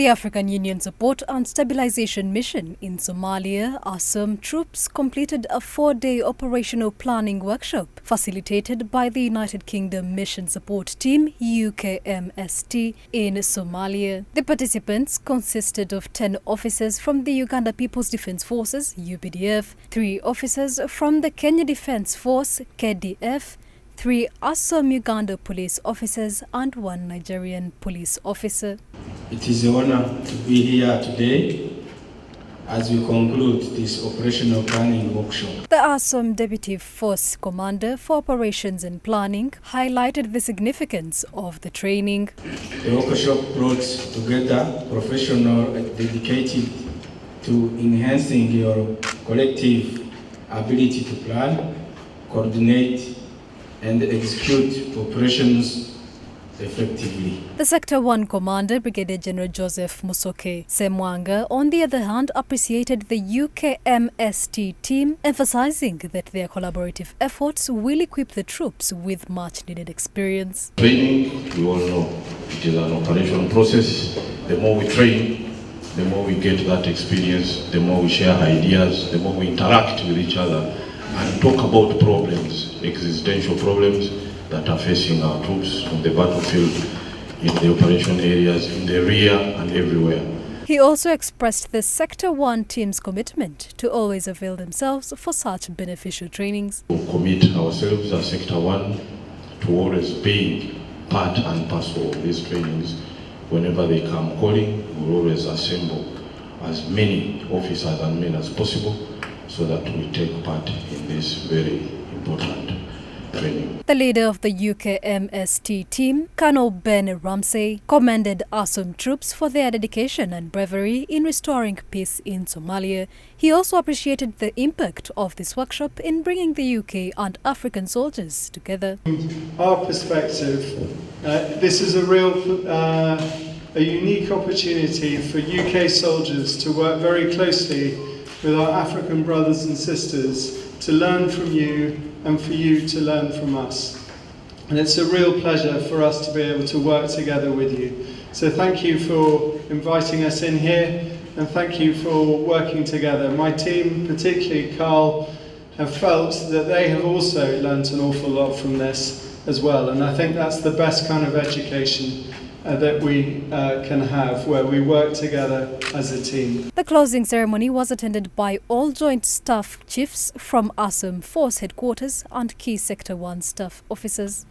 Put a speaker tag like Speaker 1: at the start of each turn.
Speaker 1: The African Union Support and Stabilization Mission in Somalia, Aussom troops completed a 4-day operational planning workshop facilitated by the United Kingdom Mission Support Team UKMST in Somalia. The participants consisted of 10 officers from the Uganda People's Defence Forces UPDF, 3 officers from the Kenya Defence Force KDF, 3 Aussom Uganda police officers and 1 Nigerian police officer.
Speaker 2: It is an honor to be here today as we conclude this operational planning workshop.
Speaker 1: The Aussom Deputy Force Commander for Operations and Planning highlighted the significance of the training.
Speaker 2: The workshop brought together professionals dedicated to enhancing your collective ability to plan, coordinate, and execute operations effectively.
Speaker 1: The Sector 1 Commander, Brigadier General Joseph Musoke Semwanga, on the other hand, appreciated the UKMST team, emphasizing that their collaborative efforts will equip the troops with much-needed experience.
Speaker 3: Training, we all know, it is an operation process. The more we train, the more we get that experience, the more we share ideas, the more we interact with each other and talk about problems, existential problems that are facing our troops on the battlefield, in the operation areas, in the rear and everywhere.
Speaker 1: He also expressed the Sector 1 team's commitment to always avail themselves for such beneficial trainings.
Speaker 3: We commit ourselves as Sector 1 to always being part and parcel of these trainings. Whenever they come calling, we'll always assemble as many officers and men as possible so that we take part in this very important training.
Speaker 1: The leader of the UKMST team, Colonel Ben Ramsey, commended Aussom troops for their dedication and bravery in restoring peace in Somalia. He also appreciated the impact of this workshop in bringing the UK and African soldiers together.
Speaker 4: From our perspective, this is a unique opportunity for UK soldiers to work very closely with our African brothers and sisters, to learn from you and for you to learn from us. And it's a real pleasure for us to be able to work together with you. So thank you for inviting us in here and thank you for working together. My team, particularly Carl, have felt that they have also learnt an awful lot from this as well. And I think that's the best kind of education that we can have, where we work together as a team.
Speaker 1: The closing ceremony was attended by all Joint Staff Chiefs from Aussom Force Headquarters and key Sector 1 staff officers.